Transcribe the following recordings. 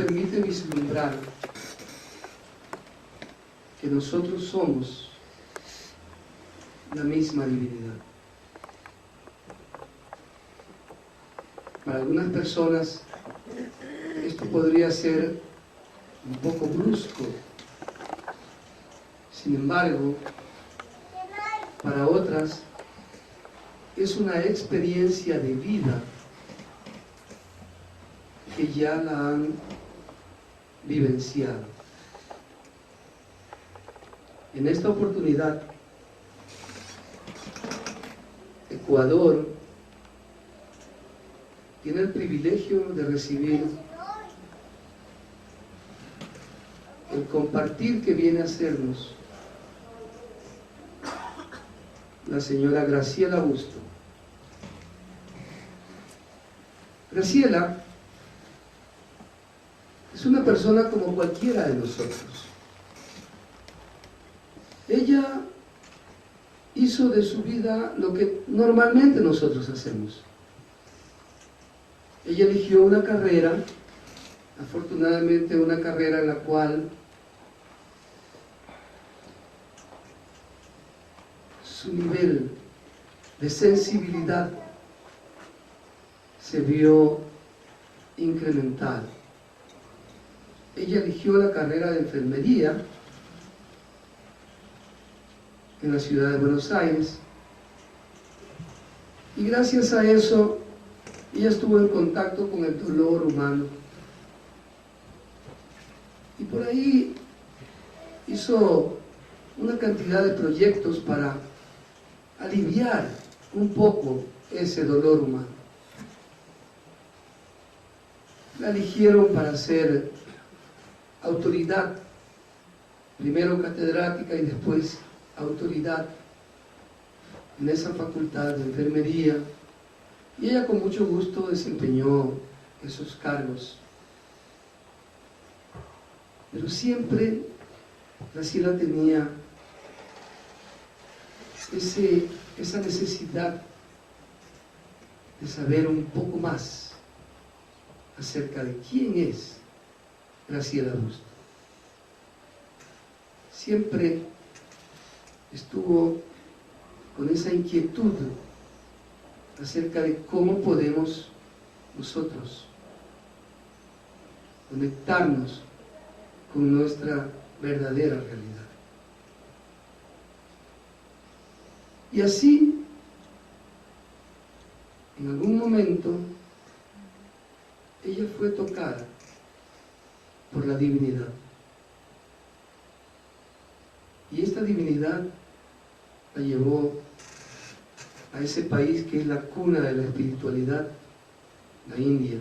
permite vislumbrar que nosotros somos la misma divinidad. Para algunas personas esto podría ser un poco brusco, sin embargo, para otras es una experiencia de vida que ya la han vivenciado. En esta oportunidad, Ecuador tiene el privilegio de recibir el compartir que viene a hacernos la señora Graciela Busto. Graciela es una persona como cualquiera de nosotros. Ella hizo de su vida lo que normalmente nosotros hacemos. Ella eligió una carrera, afortunadamente una carrera en la cual su nivel de sensibilidad se vio incrementado. Ella eligió la carrera de enfermería en la ciudad de Buenos Aires y gracias a eso ella estuvo en contacto con el dolor humano y por ahí hizo una cantidad de proyectos para aliviar un poco ese dolor humano. La eligieron para ser autoridad, primero catedrática y después autoridad en esa facultad de enfermería, y ella con mucho gusto desempeñó esos cargos. Pero siempre Graciela tenía esa necesidad de saber un poco más acerca de quién es Graciela Busto. Siempre estuvo con esa inquietud acerca de cómo podemos nosotros conectarnos con nuestra verdadera realidad. Y así, en algún momento, ella fue tocada por la divinidad. Y esta divinidad la llevó a ese país que es la cuna de la espiritualidad, la India.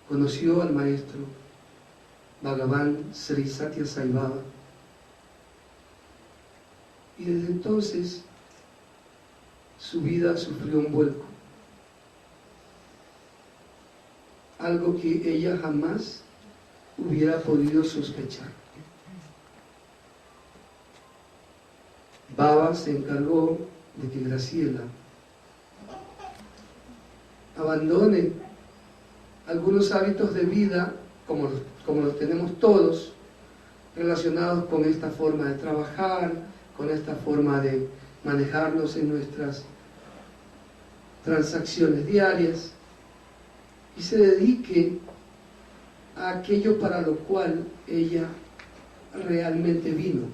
Conoció al maestro Bhagavan Sri Satya Sai Baba y desde entonces su vida sufrió un vuelco, algo que ella jamás hubiera podido sospechar. Baba se encargó de que Graciela abandone algunos hábitos de vida, como los tenemos todos, relacionados con esta forma de trabajar, con esta forma de manejarnos en nuestras transacciones diarias, y se dedique a aquello para lo cual ella realmente vino,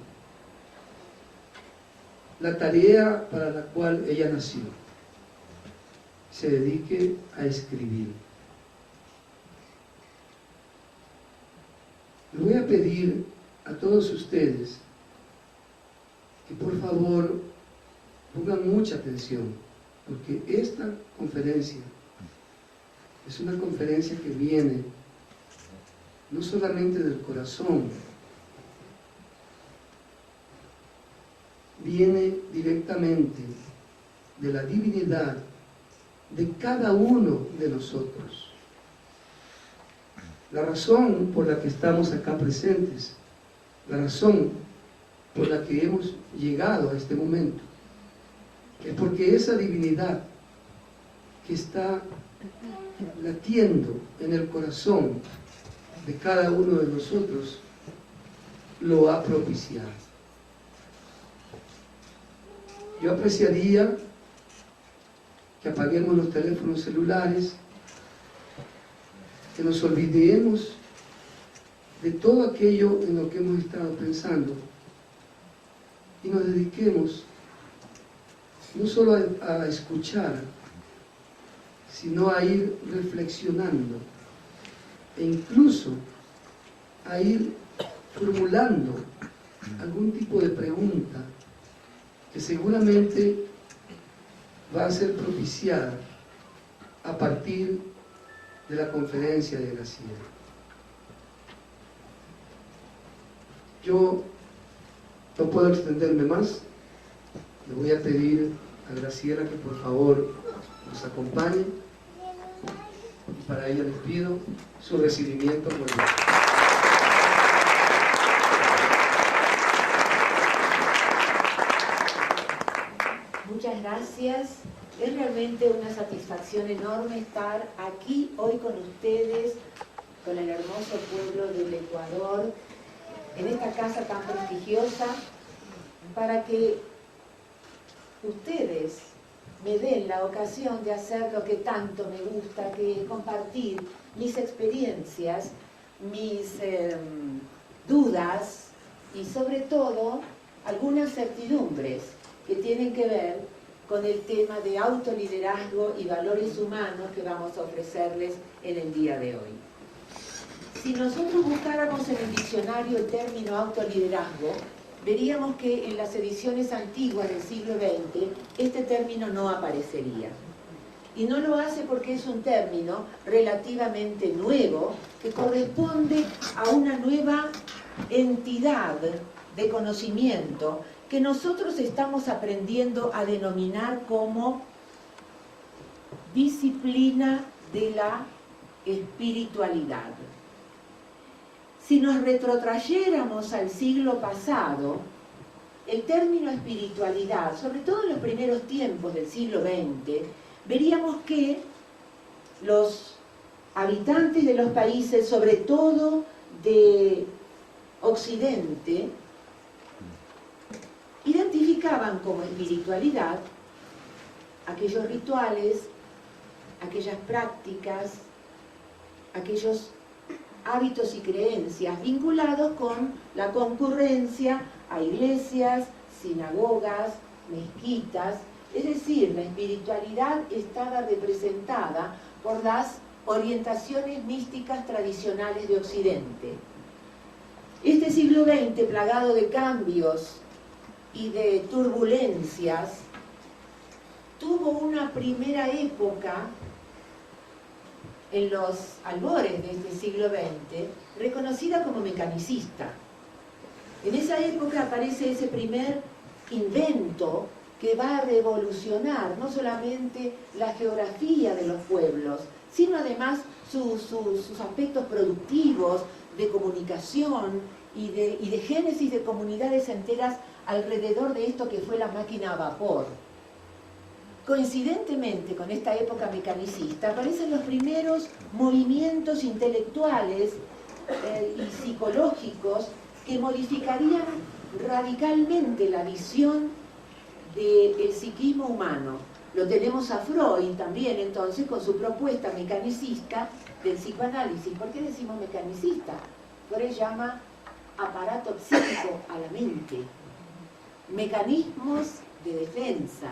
la tarea para la cual ella nació. Se dedique a escribir. Le voy a pedir a todos ustedes que por favor pongan mucha atención, porque esta conferencia es una conferencia que viene no solamente del corazón, viene directamente de la divinidad de cada uno de nosotros. La razón por la que estamos acá presentes, la razón por la que hemos llegado a este momento, es porque esa divinidad que está latiendo en el corazón de cada uno de nosotros, lo ha propiciado. Yo apreciaría que apaguemos los teléfonos celulares, que nos olvidemos de todo aquello en lo que hemos estado pensando y nos dediquemos no solo a escuchar, sino a ir reflexionando e incluso a ir formulando algún tipo de pregunta que seguramente va a ser propiciada a partir de la conferencia de Graciela. Yo no puedo extenderme más. Le voy a pedir a Graciela que por favor nos acompañe. Y para ello les pido su recibimiento por Dios. Muchas gracias. Es realmente una satisfacción enorme estar aquí hoy con ustedes, con el hermoso pueblo del Ecuador, en esta casa tan prestigiosa, para que ustedes me den la ocasión de hacer lo que tanto me gusta, que es compartir mis experiencias, mis dudas y sobre todo algunas certidumbres que tienen que ver con el tema de autoliderazgo y valores humanos que vamos a ofrecerles en el día de hoy. Si nosotros buscáramos en el diccionario el término autoliderazgo, veríamos que en las ediciones antiguas del siglo XX este término no aparecería. Y no lo hace porque es un término relativamente nuevo que corresponde a una nueva entidad de conocimiento que nosotros estamos aprendiendo a denominar como disciplina de la espiritualidad. Si nos retrotrayéramos al siglo pasado, el término espiritualidad, sobre todo en los primeros tiempos del siglo XX, veríamos que los habitantes de los países, sobre todo de Occidente, identificaban como espiritualidad aquellos rituales, aquellas prácticas, aquellos hábitos y creencias vinculados con la concurrencia a iglesias, sinagogas, mezquitas. Es decir, la espiritualidad estaba representada por las orientaciones místicas tradicionales de Occidente. Este siglo XX, plagado de cambios y de turbulencias, tuvo una primera época en los albores de este siglo XX, reconocida como mecanicista. En esa época aparece ese primer invento que va a revolucionar no solamente la geografía de los pueblos, sino además sus aspectos productivos, de comunicación y de génesis de comunidades enteras alrededor de esto que fue la máquina a vapor. Coincidentemente con esta época mecanicista aparecen los primeros movimientos intelectuales y psicológicos que modificarían radicalmente la visión del psiquismo humano. Lo tenemos a Freud también entonces con su propuesta mecanicista del psicoanálisis. ¿Por qué decimos mecanicista? Freud llama aparato psíquico a la mente, mecanismos de defensa.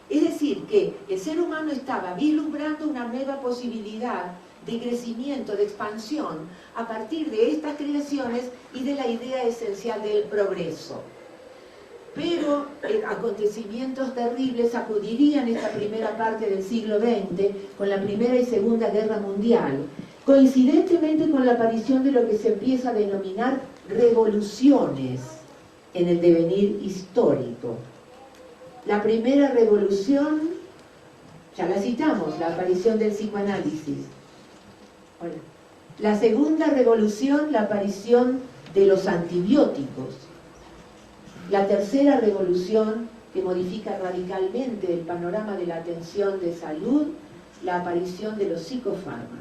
Es decir, que el ser humano estaba vislumbrando una nueva posibilidad de crecimiento, de expansión, a partir de estas creaciones y de la idea esencial del progreso. Pero acontecimientos terribles sacudirían esta primera parte del siglo XX con la Primera y Segunda Guerra Mundial, coincidentemente con la aparición de lo que se empieza a denominar revoluciones en el devenir histórico. La primera revolución, ya la citamos, la aparición del psicoanálisis. La segunda revolución, la aparición de los antibióticos. La tercera revolución, que modifica radicalmente el panorama de la atención de salud, la aparición de los psicofármacos.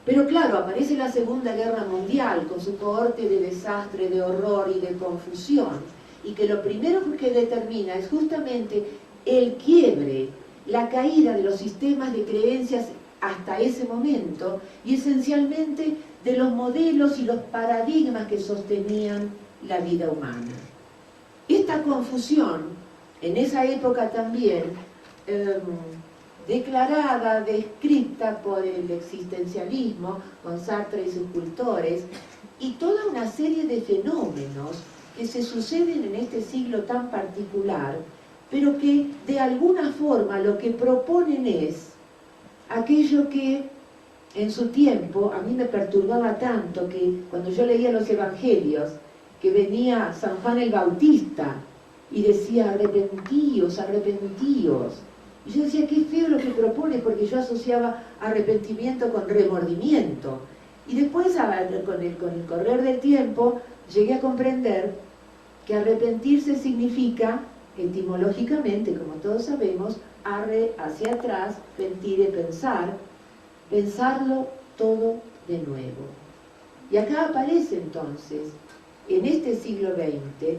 Pero claro, aparece la Segunda Guerra Mundial con su cohorte de desastre, de horror y de confusión, y que lo primero que determina es justamente el quiebre, la caída de los sistemas de creencias hasta ese momento, y esencialmente de los modelos y los paradigmas que sostenían la vida humana. Esta confusión, en esa época también, declarada, descrita por el existencialismo, con Sartre y sus cultores, y toda una serie de fenómenos que se suceden en este siglo tan particular, pero que de alguna forma lo que proponen es aquello que en su tiempo a mí me perturbaba tanto, que cuando yo leía los evangelios, que venía San Juan el Bautista y decía arrepentíos, arrepentíos. Y yo decía, qué feo lo que propone, porque yo asociaba arrepentimiento con remordimiento. Y después, con el correr del tiempo, llegué a comprender que arrepentirse significa, etimológicamente, como todos sabemos, arre hacia atrás, pentire, pensar, pensarlo todo de nuevo. Y acá aparece entonces, en este siglo XX,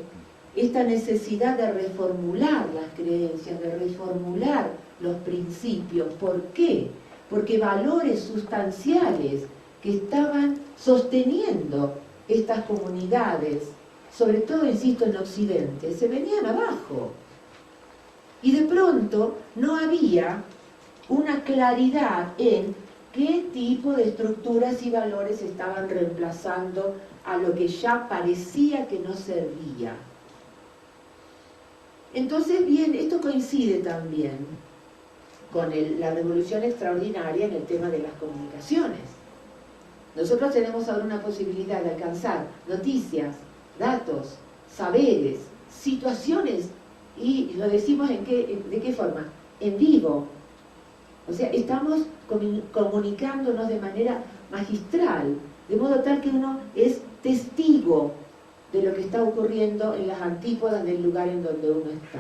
esta necesidad de reformular las creencias, de reformular los principios. ¿Por qué? Porque valores sustanciales que estaban sosteniendo estas comunidades, sobre todo, insisto, en Occidente, se venían abajo. Y de pronto no había una claridad en qué tipo de estructuras y valores estaban reemplazando a lo que ya parecía que no servía. Entonces, bien, esto coincide también con la revolución extraordinaria en el tema de las comunicaciones. Nosotros tenemos ahora una posibilidad de alcanzar noticias, datos, saberes, situaciones, y lo decimos de qué forma, en vivo. O sea, estamos comunicándonos de manera magistral, de modo tal que uno es testigo de lo que está ocurriendo en las antípodas del lugar en donde uno está.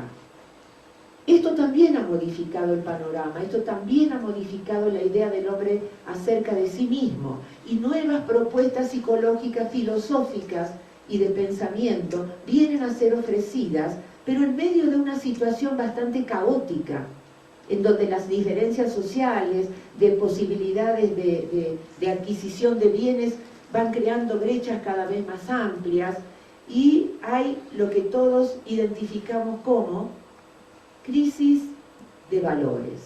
Esto también ha modificado el panorama, esto también ha modificado la idea del hombre acerca de sí mismo, y nuevas propuestas psicológicas, filosóficas y de pensamiento vienen a ser ofrecidas, pero en medio de una situación bastante caótica, en donde las diferencias sociales, de posibilidades de adquisición de bienes, van creando brechas cada vez más amplias, y hay lo que todos identificamos como crisis de valores.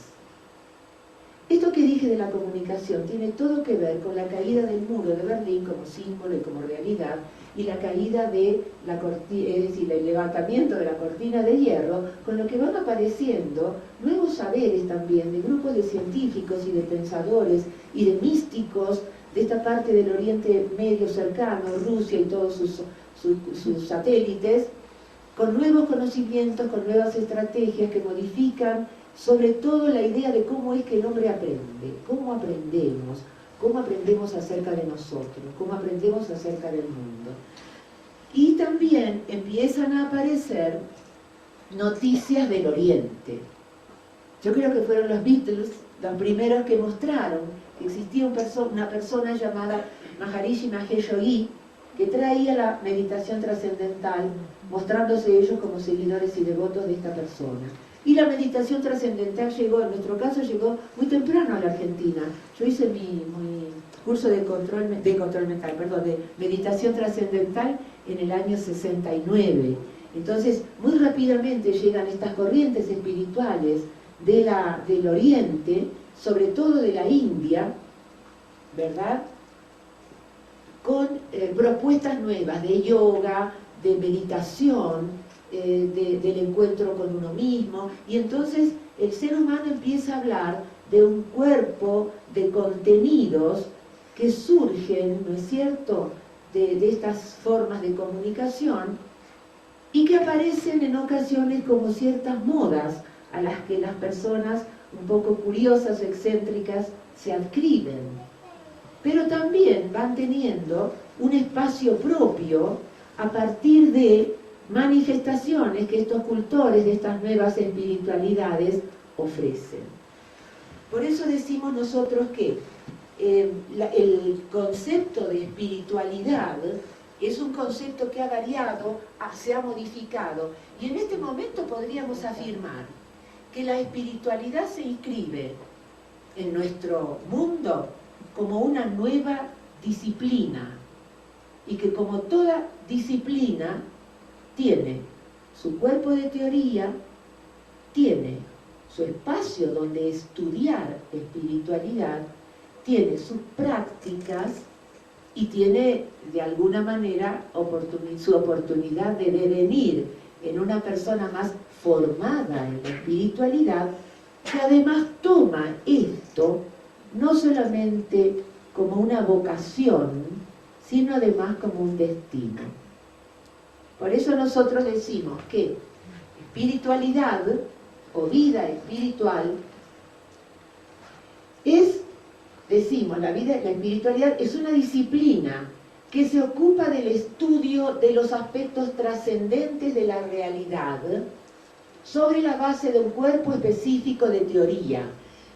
Esto que dije de la comunicación tiene todo que ver con la caída del muro de Berlín como símbolo y como realidad, y la caída de la cortina, es decir, el levantamiento de la cortina de hierro, con lo que van apareciendo nuevos saberes también de grupos de científicos y de pensadores y de místicos de esta parte del Oriente Medio cercano, Rusia y todos sus satélites, con nuevos conocimientos, con nuevas estrategias que modifican sobre todo la idea de cómo es que el hombre aprende, cómo aprendemos acerca de nosotros, cómo aprendemos acerca del mundo. Y también empiezan a aparecer noticias del Oriente. Yo creo que fueron los Beatles los primeros que mostraron que existía una persona llamada Maharishi Mahesh Yogi, que traía la meditación trascendental, mostrándose ellos como seguidores y devotos de esta persona. Y la meditación trascendental llegó, en nuestro caso, llegó muy temprano a la Argentina. Yo hice mi curso de meditación trascendental en el año 69. Entonces, muy rápidamente llegan estas corrientes espirituales del Oriente, sobre todo de la India, ¿verdad?, con propuestas nuevas de yoga, de meditación, del encuentro con uno mismo, y entonces el ser humano empieza a hablar de un cuerpo de contenidos que surgen, ¿no es cierto?, de estas formas de comunicación, y que aparecen en ocasiones como ciertas modas a las que las personas un poco curiosas o excéntricas se adscriben, pero también van teniendo un espacio propio a partir de manifestaciones que estos cultores de estas nuevas espiritualidades ofrecen. Por eso decimos nosotros que el concepto de espiritualidad es un concepto que ha variado, se ha modificado, y en este momento podríamos afirmar que la espiritualidad se inscribe en nuestro mundo como una nueva disciplina, y que como toda disciplina tiene su cuerpo de teoría, tiene su espacio donde estudiar espiritualidad, tiene sus prácticas y tiene de alguna manera su oportunidad de devenir en una persona más formada en la espiritualidad, que además toma esto no solamente como una vocación, sino además como un destino. Por eso nosotros decimos que espiritualidad o vida espiritual es, decimos, la espiritualidad es una disciplina que se ocupa del estudio de los aspectos trascendentes de la realidad sobre la base de un cuerpo específico de teoría.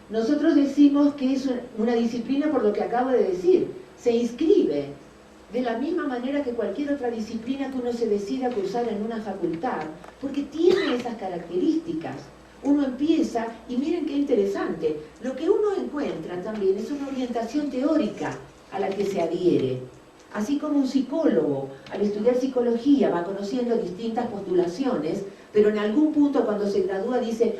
Nosotros decimos que es una disciplina por lo que acabo de decir, se inscribe de la misma manera que cualquier otra disciplina que uno se decida cursar en una facultad, porque tiene esas características. Uno empieza, y miren qué interesante, lo que uno encuentra también es una orientación teórica a la que se adhiere. Así como un psicólogo, al estudiar psicología, va conociendo distintas postulaciones, pero en algún punto cuando se gradúa dice,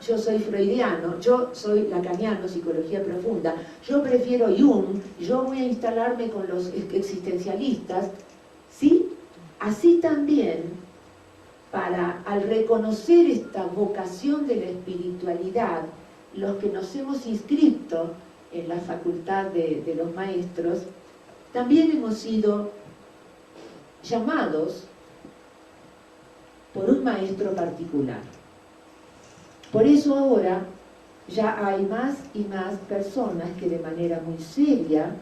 yo soy freudiano, yo soy lacaniano, psicología profunda, yo prefiero Jung, yo voy a instalarme con los existencialistas, ¿sí? Así también, al reconocer esta vocación de la espiritualidad, los que nos hemos inscrito en la facultad de los maestros, también hemos sido llamados por un maestro particular. Por eso ahora ya hay más y más personas que de manera muy seria,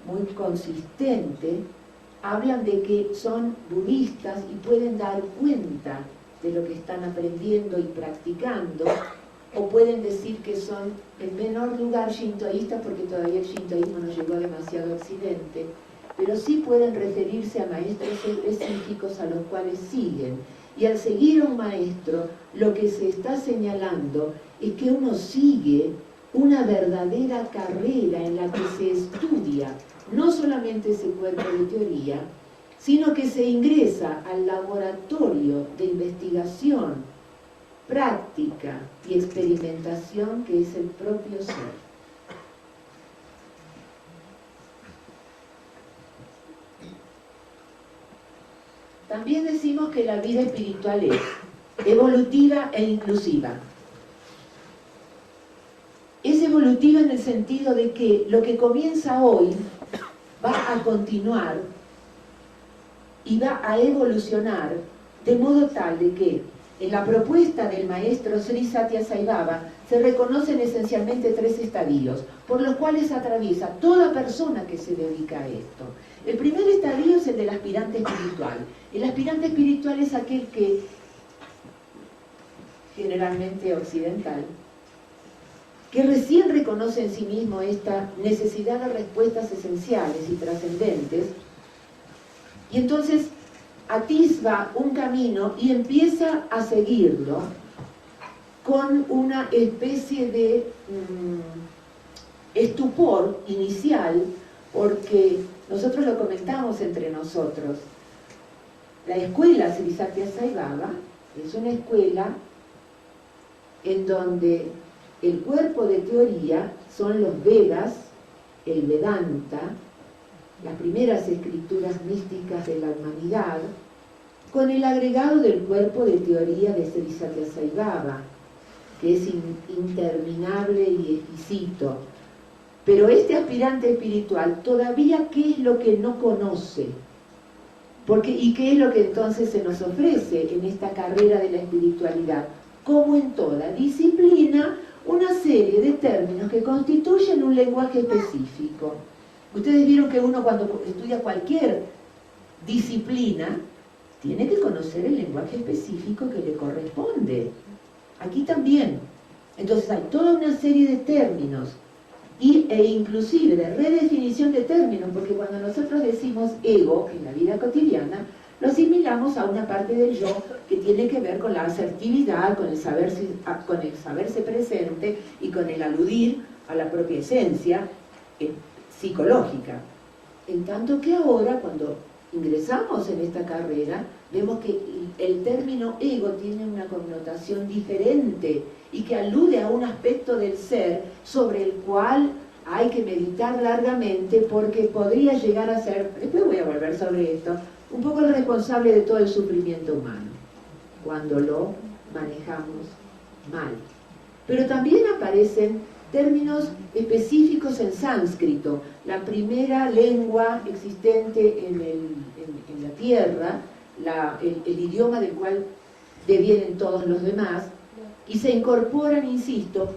muy consistente, hablan de que son budistas y pueden dar cuenta de lo que están aprendiendo y practicando, o pueden decir que son en menor lugar shintoístas porque todavía el shintoísmo no llegó demasiado a Occidente, pero sí pueden referirse a maestros específicos a los cuales siguen. Y al seguir a un maestro, lo que se está señalando es que uno sigue una verdadera carrera en la que se estudia no solamente ese cuerpo de teoría, sino que se ingresa al laboratorio de investigación, práctica y experimentación que es el propio ser. También decimos que la vida espiritual es evolutiva e inclusiva. Es evolutiva en el sentido de que lo que comienza hoy va a continuar y va a evolucionar de modo tal de que en la propuesta del maestro Sri Sathya Sai Baba se reconocen esencialmente 3 estadios, por los cuales atraviesa toda persona que se dedica a esto. El primer estadio es el del aspirante espiritual. El aspirante espiritual es aquel que, generalmente occidental, que recién reconoce en sí mismo esta necesidad de respuestas esenciales y trascendentes, y entonces atisba un camino y empieza a seguirlo con una especie de estupor inicial, porque nosotros lo comentamos entre nosotros. La escuela Sri Sathya Sai Baba es una escuela en donde el cuerpo de teoría son los Vedas, el Vedanta, las primeras escrituras místicas de la humanidad, con el agregado del cuerpo de teoría de Sri Sathya Sai Baba, que es interminable y exquisito. Pero este aspirante espiritual todavía, ¿qué es lo que no conoce? ¿Y qué es lo que entonces se nos ofrece en esta carrera de la espiritualidad? Como en toda disciplina, una serie de términos que constituyen un lenguaje específico. Ustedes vieron que uno cuando estudia cualquier disciplina tiene que conocer el lenguaje específico que le corresponde. Aquí también. Entonces hay toda una serie de términos e inclusive de redefinición de términos, porque cuando nosotros decimos ego en la vida cotidiana, lo asimilamos a una parte del yo que tiene que ver con la asertividad, con el saberse presente y con el aludir a la propia esencia psicológica. En tanto que ahora, cuando ingresamos en esta carrera, vemos que el término ego tiene una connotación diferente y que alude a un aspecto del ser sobre el cual hay que meditar largamente, porque podría llegar a ser, después voy a volver sobre esto, un poco el responsable de todo el sufrimiento humano, cuando lo manejamos mal. Pero también aparecen términos específicos en sánscrito, la primera lengua existente en la tierra, el idioma del cual devienen todos los demás, y se incorporan, insisto,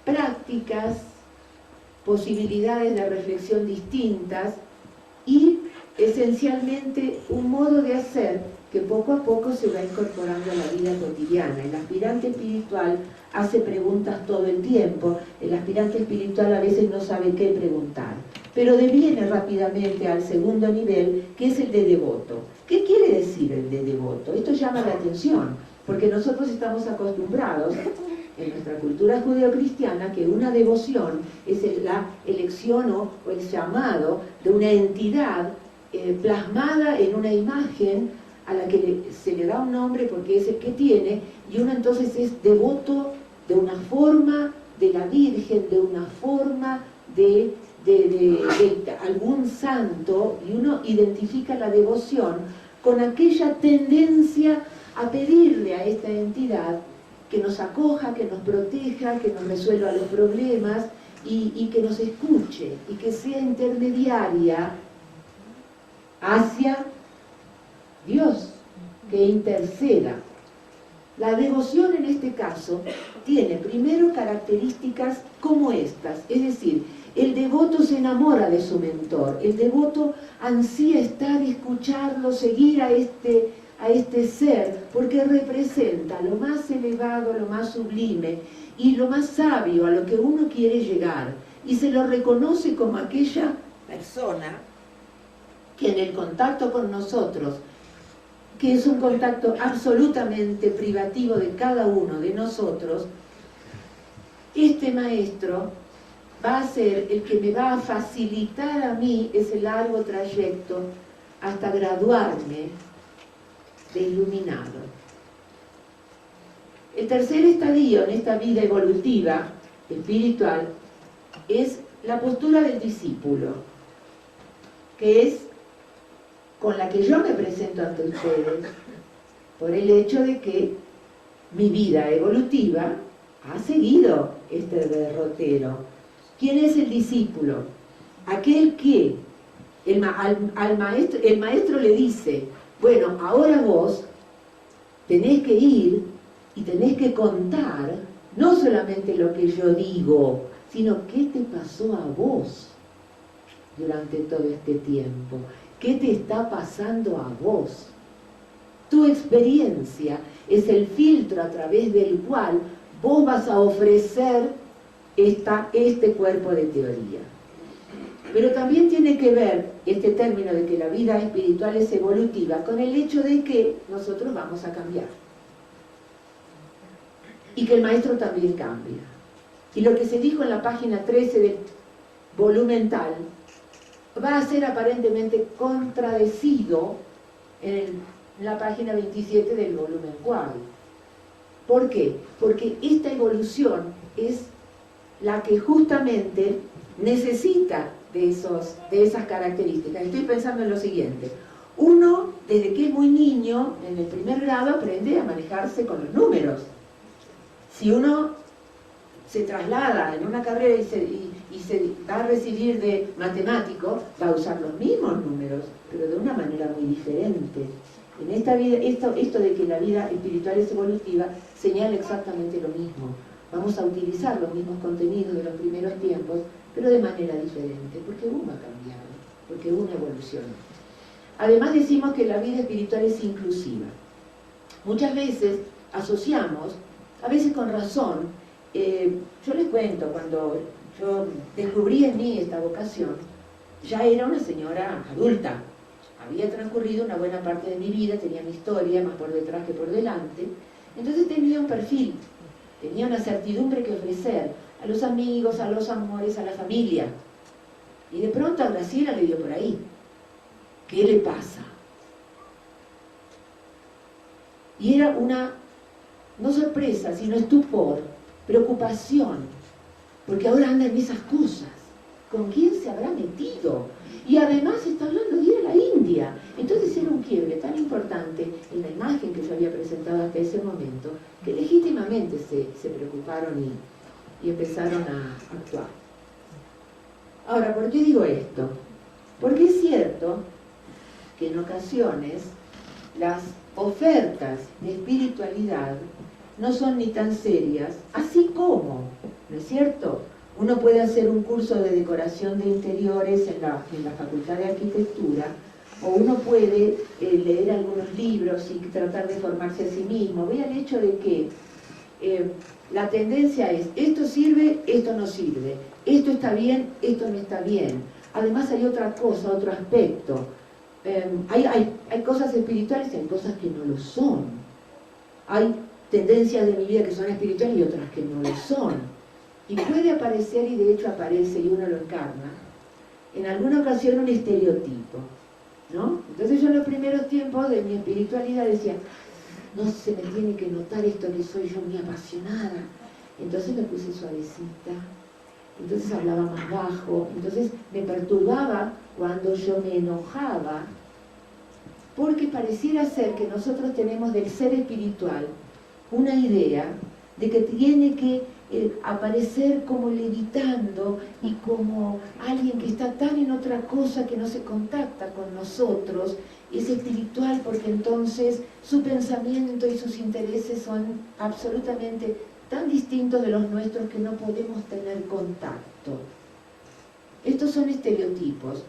prácticas, posibilidades de reflexión distintas y esencialmente un modo de hacer que poco a poco se va incorporando a la vida cotidiana. El aspirante espiritual hace preguntas todo el tiempo, el aspirante espiritual a veces no sabe qué preguntar, pero deviene rápidamente al segundo nivel, que es el de devoto. ¿Qué quiere decir el de devoto? Esto llama la atención, porque nosotros estamos acostumbrados en nuestra cultura judeocristiana que una devoción es la elección o el llamado de una entidad plasmada en una imagen a la que se le da un nombre porque es el que tiene, y uno entonces es devoto de una forma de la Virgen, de una forma de algún santo, y uno identifica la devoción con aquella tendencia a pedirle a esta entidad que nos acoja, que nos proteja, que nos resuelva los problemas y que nos escuche y que sea intermediaria hacia Dios, que interceda. La devoción en este caso tiene primero características como estas, es decir, el devoto se enamora de su mentor, el devoto ansía estar, escucharlo, seguir a este ser, porque representa lo más elevado, lo más sublime y lo más sabio a lo que uno quiere llegar, y se lo reconoce como aquella persona que en el contacto con nosotros, que es un contacto absolutamente privativo de cada uno de nosotros, este maestro va a ser el que me va a facilitar a mí ese largo trayecto hasta graduarme de iluminado. El tercer estadio en esta vida evolutiva, espiritual, es la postura del discípulo, que es con la que yo me presento ante ustedes, por el hecho de que mi vida evolutiva ha seguido este derrotero. ¿Quién es el discípulo? Aquel que el maestro le dice: bueno, ahora vos tenés que ir y tenés que contar no solamente lo que yo digo, sino qué te pasó a vos durante todo este tiempo, qué te está pasando a vos. Tu experiencia es el filtro a través del cual vos vas a ofrecer este cuerpo de teoría. Pero también tiene que ver este término de que la vida espiritual es evolutiva con el hecho de que nosotros vamos a cambiar. Y que el maestro también cambia. Y lo que se dijo en la página 13 del volumen tal va a ser aparentemente contradecido en la página 27 del volumen 4. ¿Por qué? Porque esta evolución es la que justamente necesita de esas características. Estoy pensando en lo siguiente. Uno, desde que es muy niño, en el primer grado, aprende a manejarse con los números. Si uno se traslada en una carrera y se va a recibir de matemático, va a usar los mismos números, pero de una manera muy diferente. En esta vida, esto de que la vida espiritual es evolutiva, señala exactamente lo mismo. Vamos a utilizar los mismos contenidos de los primeros tiempos, pero de manera diferente, porque uno ha cambiado, porque uno evoluciona. Además decimos que la vida espiritual es inclusiva. Muchas veces asociamos, a veces con razón, yo les cuento, cuando yo descubrí en mí esta vocación, ya era una señora adulta. Había transcurrido una buena parte de mi vida, tenía mi historia, más por detrás que por delante. Entonces tenía un perfil, tenía una certidumbre que ofrecer a los amigos, a los amores, a la familia. Y de pronto a Graciela le dio por ahí. ¿Qué le pasa? Y era una, no sorpresa, sino estupor, preocupación, porque ahora anda en esas cosas. ¿Con quién se habrá metido? Y además está hablando de ir a la India. Entonces era un quiebre tan importante en la imagen que yo había presentado hasta ese momento, que legítimamente se preocuparon y empezaron a actuar. Ahora, ¿por qué digo esto? Porque es cierto que en ocasiones las ofertas de espiritualidad no son ni tan serias, así como, ¿no es cierto? Uno puede hacer un curso de decoración de interiores en la Facultad de Arquitectura, o uno puede leer algunos libros y tratar de formarse a sí mismo. Ve al hecho de que la tendencia es, esto sirve, esto no sirve, esto está bien, esto no está bien. Además hay otra cosa, otro aspecto. Hay cosas espirituales y hay cosas que no lo son. Hay tendencias de mi vida que son espirituales y otras que no lo son. Y puede aparecer, y de hecho aparece y uno lo encarna, en alguna ocasión un estereotipo, ¿no? Entonces yo en los primeros tiempos de mi espiritualidad decía, no se me tiene que notar esto que soy yo muy apasionada. Entonces me puse suavecita, entonces hablaba más bajo, entonces me perturbaba cuando yo me enojaba, porque pareciera ser que nosotros tenemos del ser espiritual una idea de que tiene que aparecer como levitando y como alguien que está tan en otra cosa que no se contacta con nosotros. Es espiritual porque entonces su pensamiento y sus intereses son absolutamente tan distintos de los nuestros que no podemos tener contacto. Estos son estereotipos.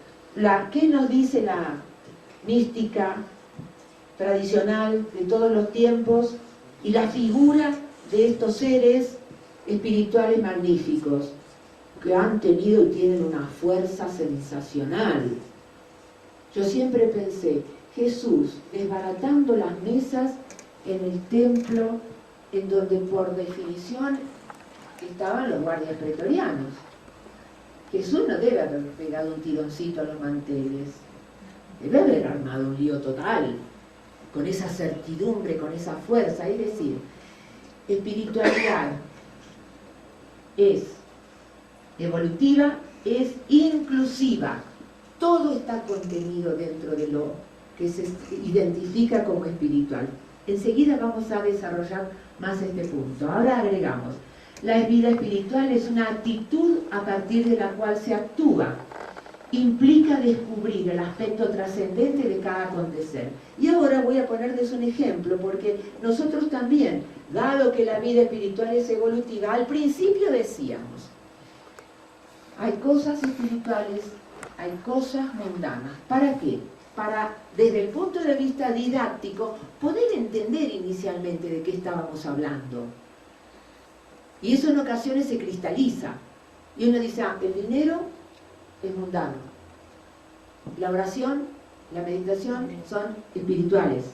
¿Qué nos dice la mística tradicional de todos los tiempos y la figura de estos seres espirituales magníficos que han tenido y tienen una fuerza sensacional? Yo siempre pensé, Jesús desbaratando las mesas en el templo en donde por definición estaban los guardias pretorianos. Jesús no debe haber pegado un tironcito a los manteles, debe haber armado un lío total, con esa certidumbre, con esa fuerza. Es decir, espiritualidad es evolutiva, es inclusiva. Todo está contenido dentro de lo que se identifica como espiritual. Enseguida vamos a desarrollar más este punto. Ahora agregamos, la vida espiritual es una actitud a partir de la cual se actúa. Implica descubrir el aspecto trascendente de cada acontecer. Y ahora voy a ponerles un ejemplo, porque nosotros también, dado que la vida espiritual es evolutiva, al principio decíamos, hay cosas espirituales, hay cosas mundanas. ¿Para qué? Para, desde el punto de vista didáctico, poder entender inicialmente de qué estábamos hablando. Y eso en ocasiones se cristaliza. Y uno dice, el dinero es mundano. La oración, la meditación son espirituales.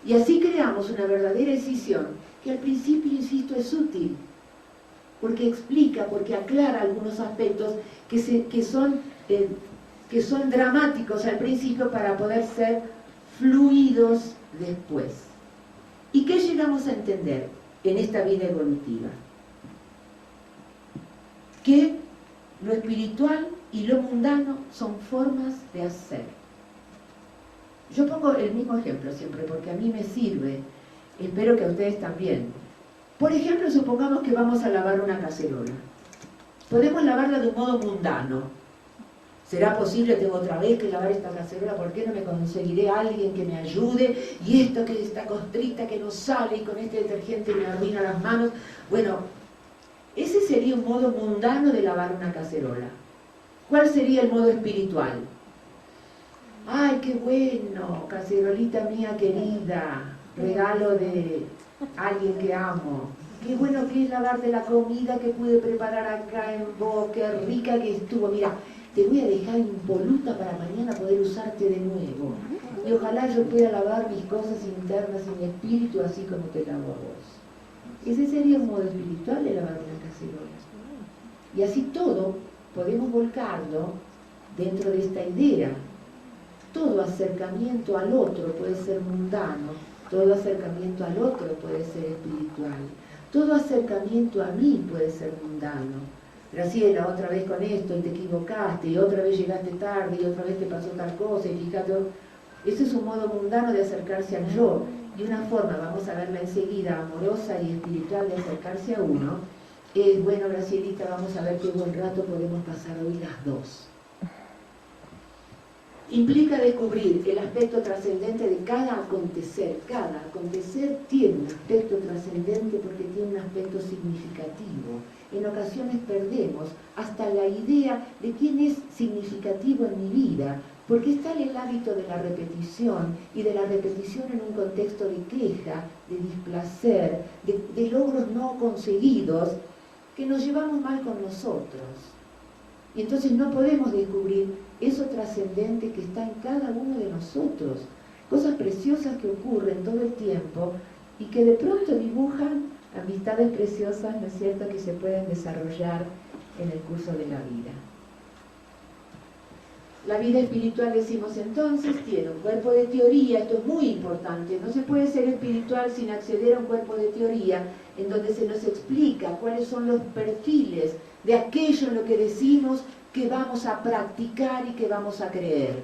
Y así creamos una verdadera escisión que al principio, insisto, es útil. Porque explica, porque aclara algunos aspectos que son dramáticos al principio para poder ser fluidos después. ¿Y qué llegamos a entender en esta vida evolutiva? Que lo espiritual y lo mundano son formas de hacer. Yo pongo el mismo ejemplo siempre porque a mí me sirve, espero que a ustedes también. Por ejemplo, supongamos que vamos a lavar una cacerola. Podemos lavarla de un modo mundano. ¿Será posible? Tengo otra vez que lavar esta cacerola, ¿por qué no me conseguiré a alguien que me ayude? Y esto que esta costrita que no sale y con este detergente me arruina las manos. Bueno, ese sería un modo mundano de lavar una cacerola. ¿Cuál sería el modo espiritual? ¡Ay, qué bueno! Cacerolita mía querida, regalo de alguien que amo. qué bueno que es lavarte la comida que pude preparar acá en vos, qué rica que estuvo, mira, te voy a dejar impoluta para mañana poder usarte de nuevo. Y ojalá yo pueda lavar mis cosas internas y mi espíritu así como te lavo a vos. Ese sería un modo espiritual de lavar una cacerola. Y así todo podemos volcarlo dentro de esta idea. Todo acercamiento al otro puede ser mundano, todo acercamiento al otro puede ser espiritual, todo acercamiento a mí puede ser mundano. Graciela, otra vez con esto, y te equivocaste, y otra vez llegaste tarde, y otra vez te pasó tal cosa, y fíjate, ese es un modo mundano de acercarse al yo, y una forma, vamos a verla enseguida, amorosa y espiritual de acercarse a uno, es, bueno, Gracielita, vamos a ver qué buen rato podemos pasar hoy las dos. Implica descubrir el aspecto trascendente de cada acontecer. Cada acontecer tiene un aspecto trascendente porque tiene un aspecto significativo. En ocasiones perdemos hasta la idea de quién es significativo en mi vida, porque está en el hábito de la repetición, y de la repetición en un contexto de queja, de displacer, de logros no conseguidos, que nos llevamos mal con nosotros. Y entonces no podemos descubrir eso trascendente que está en cada uno de nosotros. Cosas preciosas que ocurren todo el tiempo y que de pronto dibujan amistades preciosas, ¿no es cierto?, que se pueden desarrollar en el curso de la vida. La vida espiritual, decimos entonces, tiene un cuerpo de teoría. Esto es muy importante. No se puede ser espiritual sin acceder a un cuerpo de teoría en donde se nos explica cuáles son los perfiles de aquello en lo que decimos que vamos a practicar y que vamos a creer.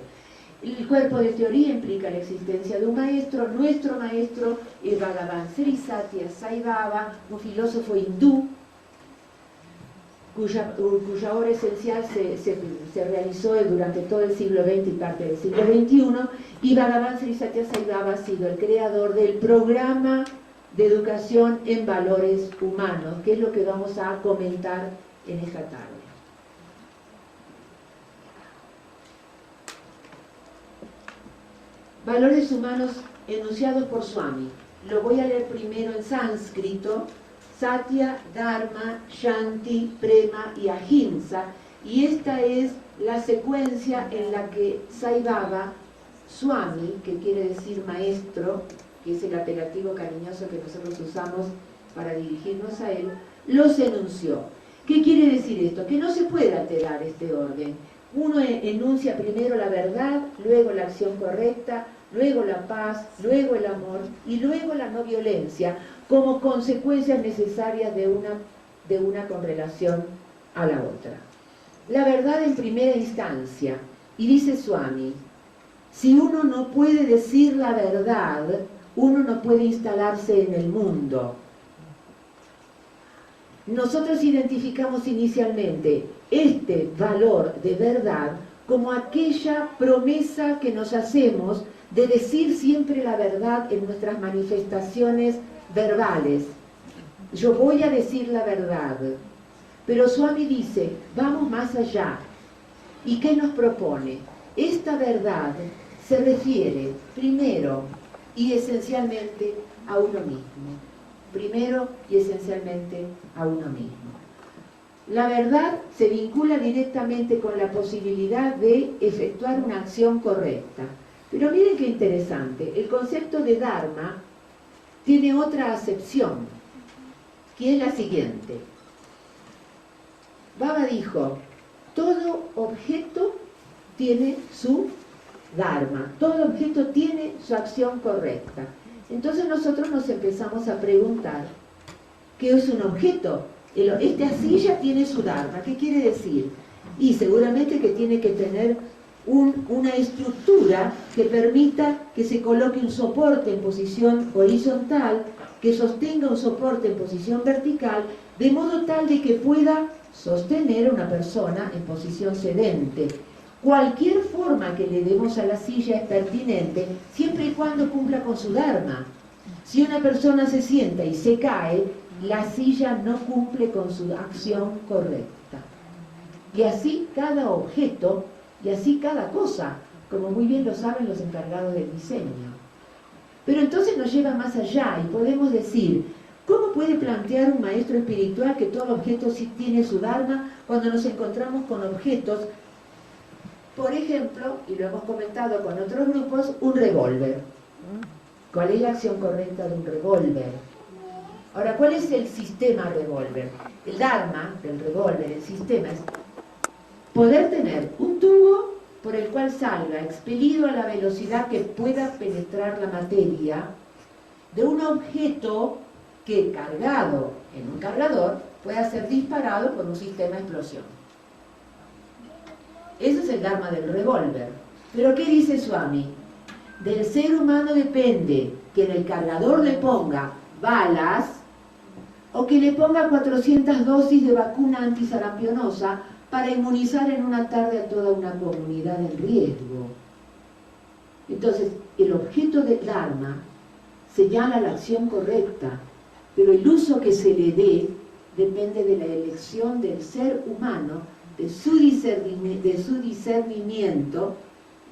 El cuerpo de teoría implica la existencia de un maestro. Nuestro maestro es Bhagavan Sri Satya Sai Baba, un filósofo hindú, cuya obra esencial se realizó durante todo el siglo XX y parte del siglo XXI, y Bhagavan Sri Satya Sai Baba ha sido el creador del programa de educación en valores humanos, que es lo que vamos a comentar en esta tarde. Valores humanos enunciados por Swami. Lo voy a leer primero en sánscrito: Satya, Dharma, Shanti, Prema y Ahimsa. Y esta es la secuencia en la que Sai Baba, Swami, que quiere decir maestro, que es el apelativo cariñoso que nosotros usamos para dirigirnos a él, los enunció. ¿Qué quiere decir esto? Que no se puede alterar este orden. Uno enuncia primero la verdad, luego la acción correcta, luego la paz, luego el amor y luego la no violencia, como consecuencias necesarias de una con relación a la otra. La verdad en primera instancia. Y dice Swami, si uno no puede decir la verdad, uno no puede instalarse en el mundo. Nosotros identificamos inicialmente este valor de verdad como aquella promesa que nos hacemos de decir siempre la verdad en nuestras manifestaciones verbales. Yo voy a decir la verdad. Pero Swami dice, vamos más allá. ¿Y qué nos propone? Esta verdad se refiere primero y esencialmente a uno mismo. Primero y esencialmente a uno mismo. La verdad se vincula directamente con la posibilidad de efectuar una acción correcta. Pero miren qué interesante, el concepto de Dharma tiene otra acepción, que es la siguiente. Baba dijo, todo objeto tiene su Dharma, todo objeto tiene su acción correcta. Entonces nosotros nos empezamos a preguntar, ¿qué es un objeto? Esta silla tiene su Dharma, ¿qué quiere decir? Y seguramente que tiene que tener una estructura que permita que se coloque un soporte en posición horizontal, que sostenga un soporte en posición vertical, de modo tal de que pueda sostener a una persona en posición sedente. Cualquier forma que le demos a la silla es pertinente, siempre y cuando cumpla con su Dharma. Si una persona se sienta y se cae, la silla no cumple con su acción correcta. Y así cada objeto, y así cada cosa, como muy bien lo saben los encargados del diseño. Pero entonces nos lleva más allá y podemos decir, ¿Cómo puede plantear un maestro espiritual que todo objeto sí tiene su dharma cuando nos encontramos con objetos? Por ejemplo, y lo hemos comentado con otros grupos, un revólver. ¿Cuál es la acción correcta de un revólver? Ahora, ¿cuál es el sistema revólver? El dharma del revólver, el sistema, es poder tener un tubo por el cual salga expelido a la velocidad que pueda penetrar la materia de un objeto que, cargado en un cargador, pueda ser disparado por un sistema de explosión. Ese es el dharma del revólver. ¿Pero qué dice Swami? Del ser humano depende que en el cargador le ponga balas o que le ponga 400 dosis de vacuna antisarampionosa para inmunizar en una tarde a toda una comunidad en riesgo. Entonces, el objeto del dharma señala la acción correcta, pero el uso que se le dé depende de la elección del ser humano, de su discernimiento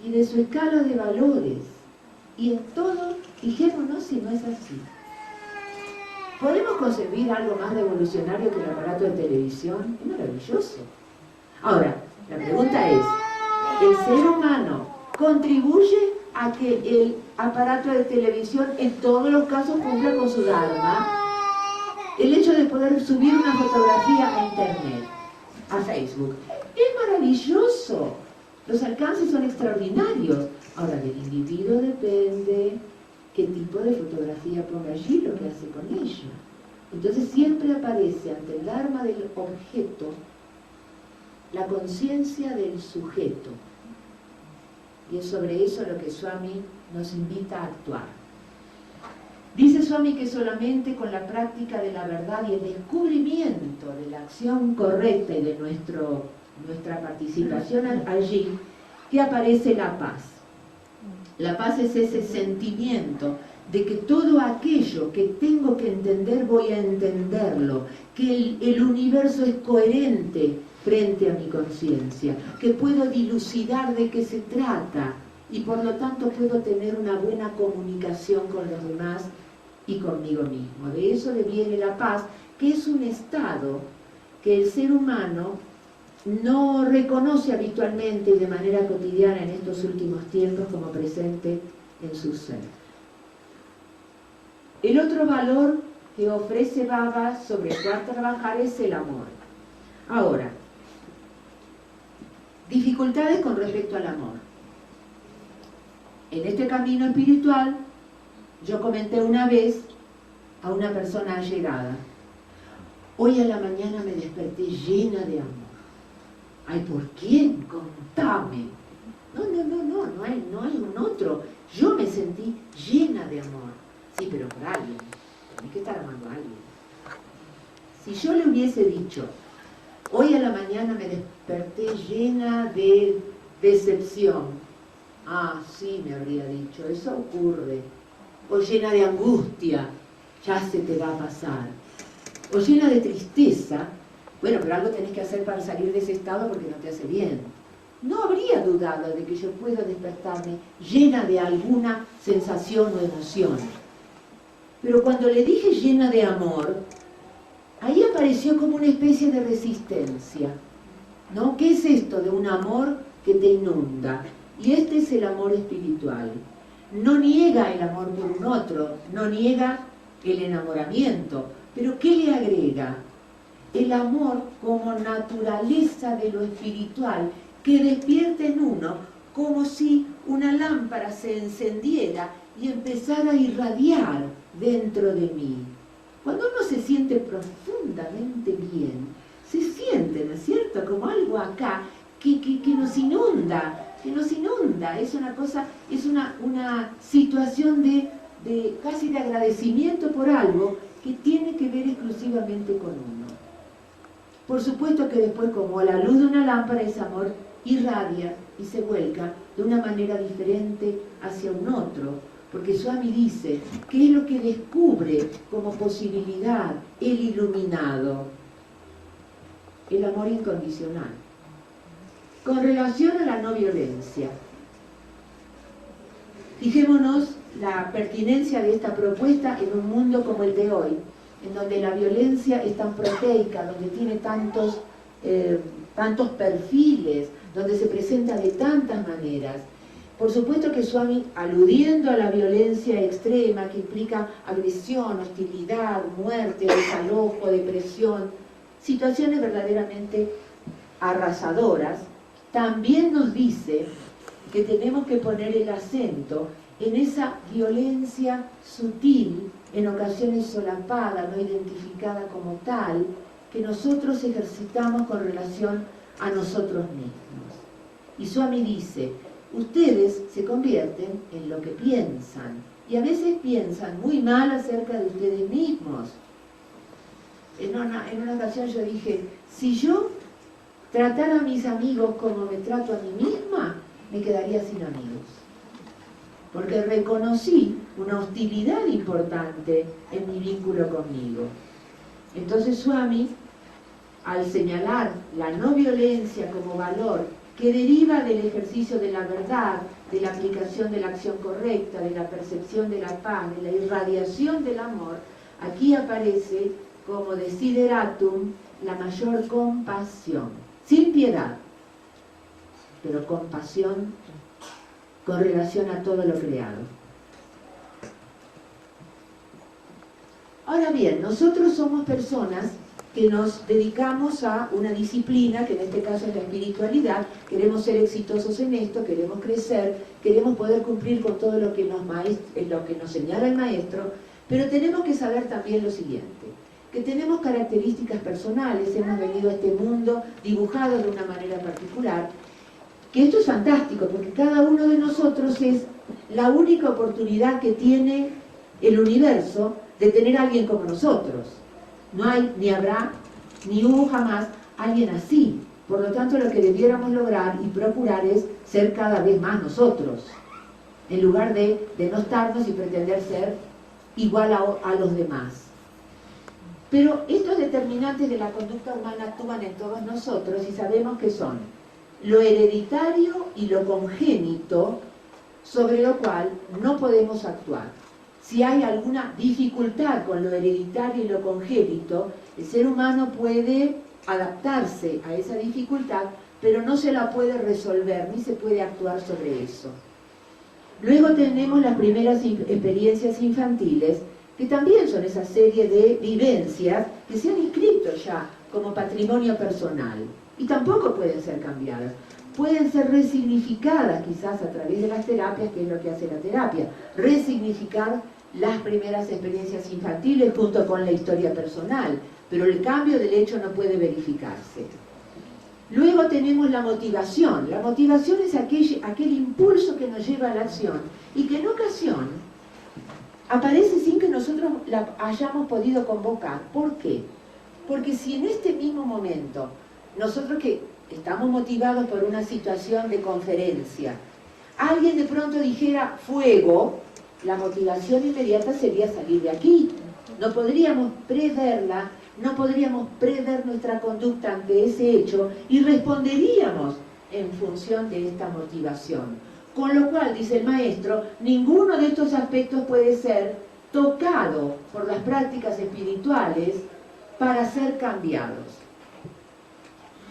y de su escala de valores. Y en todo, fijémonos si no es así. ¿Podemos concebir algo más revolucionario que el aparato de televisión? Es maravilloso. Ahora, la pregunta es, ¿el ser humano contribuye a que el aparato de televisión en todos los casos cumpla con su dharma? El hecho de poder subir una fotografía a internet, a Facebook, es maravilloso. Los alcances son extraordinarios. Ahora, del individuo depende qué tipo de fotografía ponga allí, lo que hace con ella. Entonces siempre aparece ante el dharma del objeto la conciencia del sujeto. Y es sobre eso lo que Swami nos invita a actuar. Dice Swami que solamente con la práctica de la verdad y el descubrimiento de la acción correcta y de nuestra participación allí, que aparece la paz. La paz es ese sentimiento de que todo aquello que tengo que entender voy a entenderlo, que el universo es coherente frente a mi conciencia, que puedo dilucidar de qué se trata y por lo tanto puedo tener una buena comunicación con los demás y conmigo mismo. De eso le viene la paz, que es un estado que el ser humano no reconoce habitualmente y de manera cotidiana en estos últimos tiempos como presente en su ser. El otro valor que ofrece Baba sobre el cual trabajar es el amor. Ahora, dificultades con respecto al amor. En este camino espiritual, yo comenté una vez a una persona allegada: hoy a la mañana me desperté llena de amor. Ay, ¿por quién? Contame. No hay un otro. Yo me sentí llena de amor. Sí, pero por alguien. Tenés que estar amando a alguien. Si yo le hubiese dicho, hoy a la mañana me desperté llena de decepción. Ah, sí, me habría dicho, eso ocurre. O llena de angustia, ya se te va a pasar. O llena de tristeza, bueno, pero algo tenés que hacer para salir de ese estado porque no te hace bien. No habría dudado de que yo pueda despertarme llena de alguna sensación o emoción. Pero cuando le dije llena de amor, ahí apareció como una especie de resistencia, ¿no? ¿Qué es esto de un amor que te inunda? Y este es el amor espiritual. No niega el amor por un otro, no niega el enamoramiento, pero ¿qué le agrega? El amor como naturaleza de lo espiritual que despierta en uno como si una lámpara se encendiera y empezara a irradiar dentro de mí. Cuando uno se siente profundamente bien, se siente, ¿no es cierto?, como algo acá que nos inunda, es una cosa, es una situación de casi de agradecimiento por algo que tiene que ver exclusivamente con uno. Por supuesto que después, como a la luz de una lámpara, ese amor irradia y se vuelca de una manera diferente hacia un otro, porque Swami dice, ¿qué es lo que descubre como posibilidad el iluminado? El amor incondicional. Con relación a la no violencia, fijémonos la pertinencia de esta propuesta en un mundo como el de hoy, en donde la violencia es tan proteica, donde tiene tantos perfiles, donde se presenta de tantas maneras. Por supuesto que Swami, aludiendo a la violencia extrema que implica agresión, hostilidad, muerte, desalojo, depresión, situaciones verdaderamente arrasadoras, también nos dice que tenemos que poner el acento en esa violencia sutil, en ocasiones solapada, no identificada como tal, que nosotros ejercitamos con relación a nosotros mismos. Y Swami dice, ustedes se convierten en lo que piensan, y a veces piensan muy mal acerca de ustedes mismos. En una ocasión yo dije, si yo tratara a mis amigos como me trato a mí misma, me quedaría sin amigos. Porque reconocí una hostilidad importante en mi vínculo conmigo. Entonces Swami, al señalar la no violencia como valor que deriva del ejercicio de la verdad, de la aplicación de la acción correcta, de la percepción de la paz, de la irradiación del amor, aquí aparece como desideratum la mayor compasión, sin piedad, pero compasión con relación a todo lo creado. Ahora bien, nosotros somos personas que nos dedicamos a una disciplina, que en este caso es la espiritualidad, queremos ser exitosos en esto, queremos crecer, queremos poder cumplir con todo lo que nos señala el maestro, pero tenemos que saber también lo siguiente, que tenemos características personales, hemos venido a este mundo dibujados de una manera particular, que esto es fantástico, porque cada uno de nosotros es la única oportunidad que tiene el universo de tener a alguien como nosotros. No hay, ni habrá, ni hubo jamás alguien así. Por lo tanto, lo que debiéramos lograr y procurar es ser cada vez más nosotros, en lugar de denostarnos y pretender ser igual a los demás. Pero estos determinantes de la conducta humana actúan en todos nosotros y sabemos que son lo hereditario y lo congénito, sobre lo cual no podemos actuar. Si hay alguna dificultad con lo hereditario y lo congénito, el ser humano puede adaptarse a esa dificultad, pero no se la puede resolver, ni se puede actuar sobre eso. Luego tenemos las primeras experiencias infantiles, que también son esa serie de vivencias que se han inscrito ya como patrimonio personal, y tampoco pueden ser cambiadas. Pueden ser resignificadas quizás a través de las terapias, que es lo que hace la terapia, resignificar las primeras experiencias infantiles junto con la historia personal, pero el cambio del hecho no puede verificarse. Luego tenemos la motivación. La motivación es aquel impulso que nos lleva a la acción y que en ocasión aparece sin que nosotros la hayamos podido convocar. ¿Por qué? Porque si en este mismo momento nosotros que estamos motivados por una situación de conferencia, alguien de pronto dijera fuego, la motivación inmediata sería salir de aquí. No podríamos preverla, no podríamos prever nuestra conducta ante ese hecho y responderíamos en función de esta motivación. Con lo cual, dice el maestro, ninguno de estos aspectos puede ser tocado por las prácticas espirituales para ser cambiados.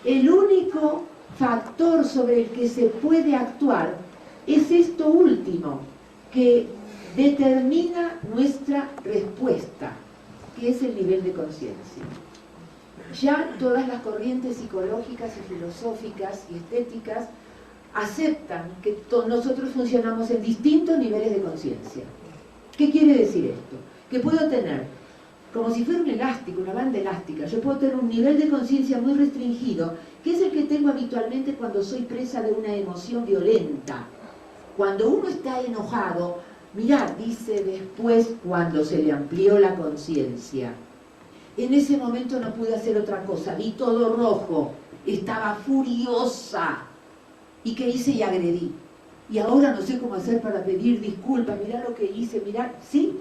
El único factor sobre el que se puede actuar es esto último, que determina nuestra respuesta, que es el nivel de conciencia. Ya todas las corrientes psicológicas y filosóficas y estéticas aceptan que nosotros funcionamos en distintos niveles de conciencia. ¿Qué quiere decir esto? Que puedo tener, como si fuera un elástico, una banda elástica, yo puedo tener un nivel de conciencia muy restringido, que es el que tengo habitualmente cuando soy presa de una emoción violenta. Cuando uno está enojado, mirá, dice después cuando se le amplió la conciencia. En ese momento no pude hacer otra cosa, vi todo rojo, estaba furiosa. ¿Y qué hice? Y agredí. Y ahora no sé cómo hacer para pedir disculpas, mirá lo que hice, mirá, ¿sí?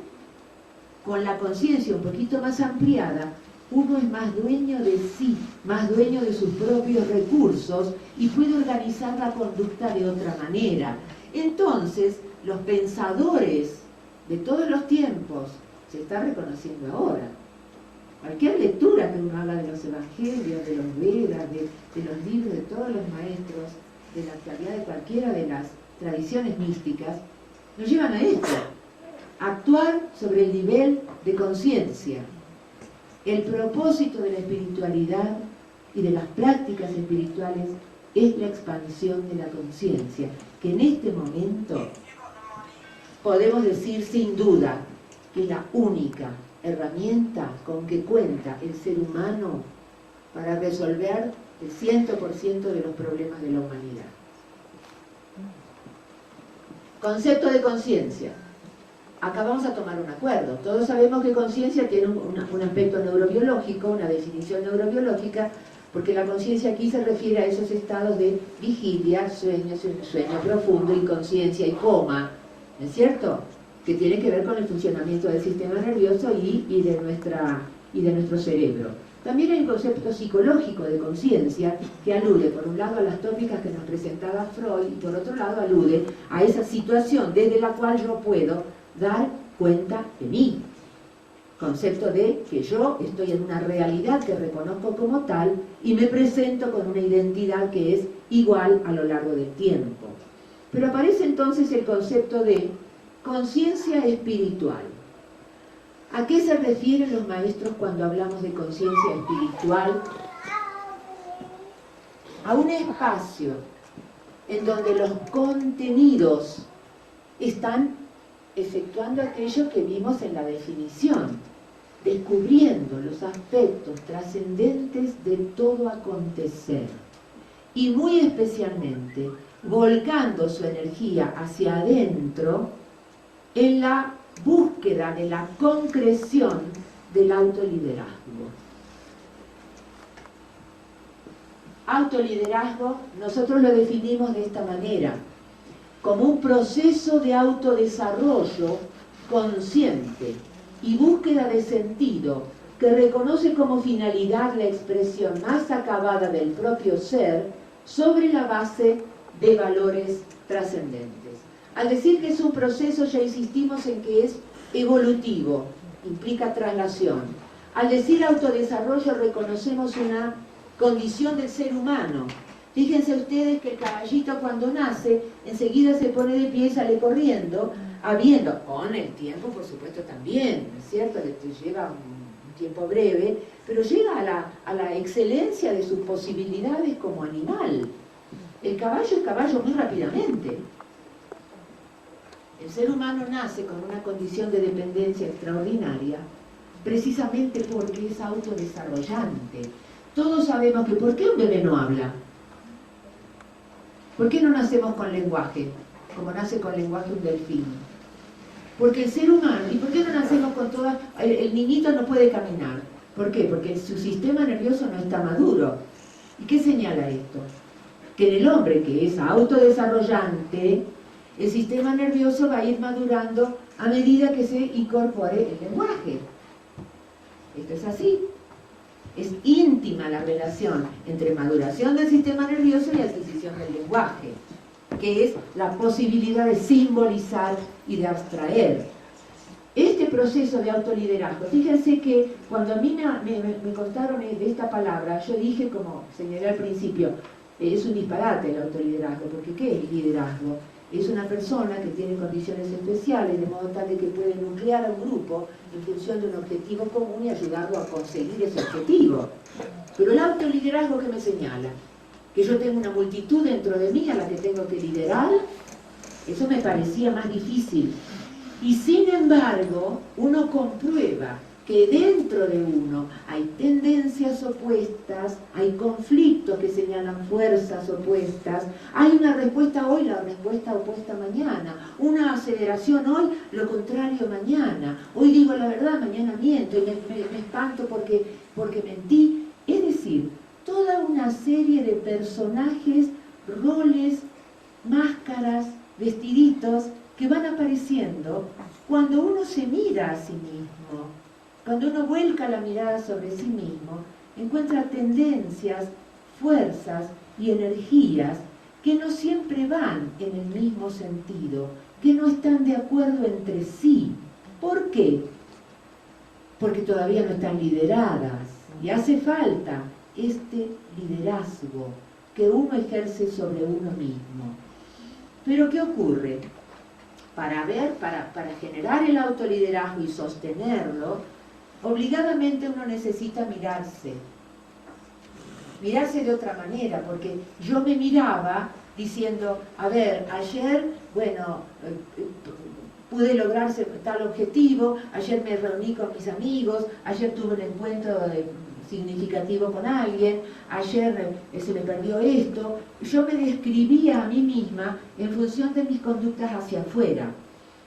Con la conciencia un poquito más ampliada, uno es más dueño de sí, más dueño de sus propios recursos y puede organizar la conducta de otra manera. Entonces, los pensadores de todos los tiempos, se está reconociendo ahora, Cualquier lectura que uno haga de los evangelios, de los Vedas, de los libros de todos los maestros, de la actualidad de cualquiera de las tradiciones místicas, nos llevan a esto, a actuar sobre el nivel de conciencia. El propósito de la espiritualidad y de las prácticas espirituales es la expansión de la conciencia, que en este momento podemos decir sin duda que es la única herramienta con que cuenta el ser humano para resolver el 100% de los problemas de la humanidad. Concepto de conciencia. Acá vamos a tomar un acuerdo. Todos sabemos que conciencia tiene un aspecto neurobiológico, una definición neurobiológica, porque la conciencia aquí se refiere a esos estados de vigilia, sueño profundo, inconsciencia y coma, ¿no es cierto?, que tiene que ver con el funcionamiento del sistema nervioso y de nuestro cerebro. También hay un concepto psicológico de conciencia que alude, por un lado, a las tópicas que nos presentaba Freud y por otro lado alude a esa situación desde la cual yo puedo dar cuenta de mí. Concepto de que yo estoy en una realidad que reconozco como tal y me presento con una identidad que es igual a lo largo del tiempo. Pero aparece entonces el concepto de conciencia espiritual. ¿A qué se refieren los maestros cuando hablamos de conciencia espiritual? A un espacio en donde los contenidos están efectuando aquello que vimos en la definición, descubriendo los aspectos trascendentes de todo acontecer y muy especialmente volcando su energía hacia adentro en la búsqueda de la concreción del autoliderazgo. Autoliderazgo nosotros lo definimos de esta manera, como un proceso de autodesarrollo consciente y búsqueda de sentido que reconoce como finalidad la expresión más acabada del propio ser sobre la base de valores trascendentes. Al decir que es un proceso ya insistimos en que es evolutivo, implica traslación. Al decir autodesarrollo reconocemos una condición del ser humano. Fíjense ustedes que el caballito cuando nace enseguida se pone de pie y sale corriendo, habiendo, con el tiempo por supuesto también, ¿no es cierto?, que lleva un tiempo breve, pero llega a la excelencia de sus posibilidades como animal. El caballo es caballo muy rápidamente. El ser humano nace con una condición de dependencia extraordinaria, precisamente porque es autodesarrollante. Todos sabemos que ¿por qué un bebé no habla? ¿Por qué no nacemos con lenguaje, como nace con lenguaje un delfín? Porque el ser humano, ¿y por qué no nacemos con todas? El niñito no puede caminar. ¿Por qué? Porque su sistema nervioso no está maduro. ¿Y qué señala esto? Que en el hombre que es autodesarrollante, el sistema nervioso va a ir madurando a medida que se incorpore el lenguaje. Esto es así. Es íntima la relación entre maduración del sistema nervioso y adquisición del lenguaje, que es la posibilidad de simbolizar y de abstraer. Este proceso de autoliderazgo, fíjense que cuando a mí me contaron de esta palabra, yo dije, como señalé al principio, es un disparate el autoliderazgo, porque ¿qué es liderazgo? Es una persona que tiene condiciones especiales, de modo tal de que puede nuclear a un grupo en función de un objetivo común y ayudarlo a conseguir ese objetivo. Pero el autoliderazgo, ¿qué me señala? Que yo tengo una multitud dentro de mí a la que tengo que liderar. Eso me parecía más difícil. Y sin embargo, uno comprueba que dentro de uno hay tendencias opuestas, hay conflictos que señalan fuerzas opuestas, hay una respuesta hoy, la respuesta opuesta mañana, una aceleración hoy, lo contrario mañana, hoy digo la verdad, mañana miento y me espanto porque mentí. Es decir, toda una serie de personajes, roles, máscaras, vestiditos que van apareciendo cuando uno se mira a sí mismo. Cuando uno vuelca la mirada sobre sí mismo, encuentra tendencias, fuerzas y energías que no siempre van en el mismo sentido, que no están de acuerdo entre sí. ¿Por qué? porque todavía no están lideradas. Y hace falta este liderazgo que uno ejerce sobre uno mismo. Pero ¿qué ocurre? Para generar el autoliderazgo y sostenerlo, obligadamente uno necesita mirarse de otra manera, porque yo me miraba diciendo, a ver, ayer, bueno, pude lograr tal objetivo, ayer me reuní con mis amigos, ayer tuve un encuentro significativo con alguien, ayer se me perdió esto. Yo me describía a mí misma en función de mis conductas hacia afuera.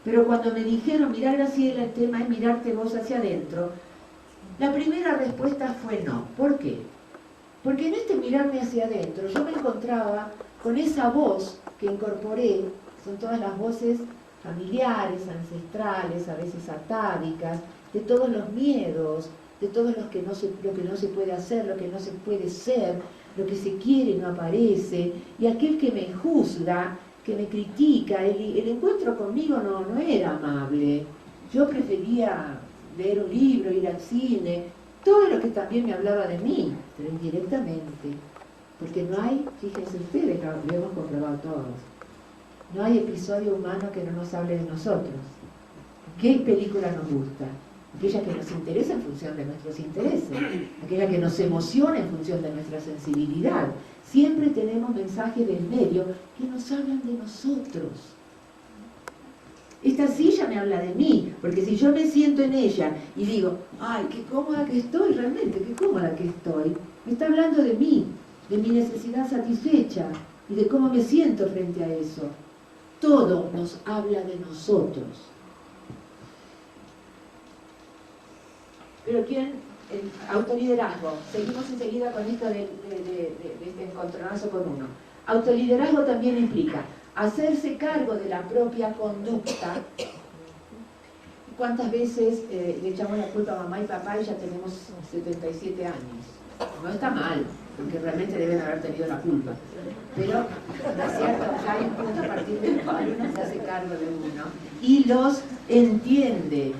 Pero cuando me dijeron, mirá, Graciela, el tema es mirarte vos hacia adentro, la primera respuesta fue no. ¿Por qué? Porque en este mirarme hacia adentro yo me encontraba con esa voz que incorporé, son todas las voces familiares, ancestrales, a veces atávicas, de todos los miedos, de todo lo que no se puede hacer, lo que no se puede ser, lo que se quiere y no aparece, y aquel que me juzga, que me critica. El encuentro conmigo no era amable. Yo prefería leer un libro, ir al cine, todo lo que también me hablaba de mí, pero indirectamente. Porque no hay, fíjense ustedes, lo hemos comprobado todos, no hay episodio humano que no nos hable de nosotros. ¿Qué película nos gusta? Aquella que nos interesa en función de nuestros intereses, aquella que nos emociona en función de nuestra sensibilidad. Siempre tenemos mensajes del medio que nos hablan de nosotros. Esta silla me habla de mí, porque si yo me siento en ella y digo, ay, qué cómoda que estoy, realmente, qué cómoda que estoy, me está hablando de mí, de mi necesidad satisfecha y de cómo me siento frente a eso. Todo nos habla de nosotros. Pero ¿quién? El autoliderazgo. Seguimos enseguida con esto de este encontronazo con uno. Autoliderazgo también implica hacerse cargo de la propia conducta. ¿Cuántas veces le echamos la culpa a mamá y papá y ya tenemos 77 años? No está mal, porque realmente deben haber tenido la culpa. Pero, ¿no es cierto? Ya hay un punto a partir del cual uno se hace cargo de uno y los entiende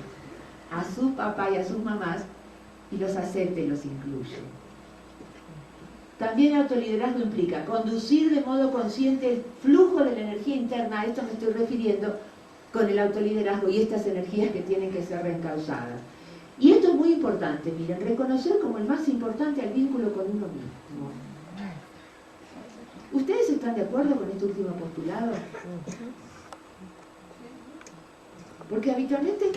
a su papá y a sus mamás y los acepta y los incluye. También autoliderazgo implica conducir de modo consciente el flujo de la energía interna. A esto me estoy refiriendo con el autoliderazgo y estas energías que tienen que ser reencausadas. Y esto es muy importante, miren, reconocer como el más importante al vínculo con uno mismo. ¿Ustedes están de acuerdo con este último postulado? Porque habitualmente,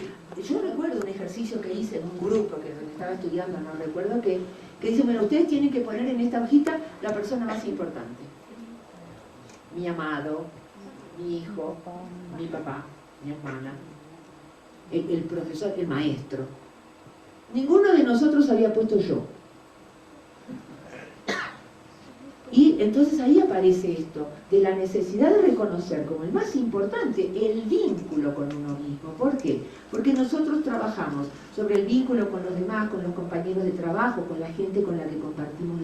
yo recuerdo un ejercicio que hice en un grupo que donde estaba estudiando, no recuerdo qué, que dice, bueno, ustedes tienen que poner en esta hojita la persona más importante. Mi amado, mi hijo, mi papá, mi hermana, el profesor, el maestro. Ninguno de nosotros había puesto yo. Y entonces ahí aparece esto, de la necesidad de reconocer como el más importante el vínculo con uno mismo. ¿Por qué? Porque nosotros trabajamos sobre el vínculo con los demás, con los compañeros de trabajo, con la gente con la que compartimos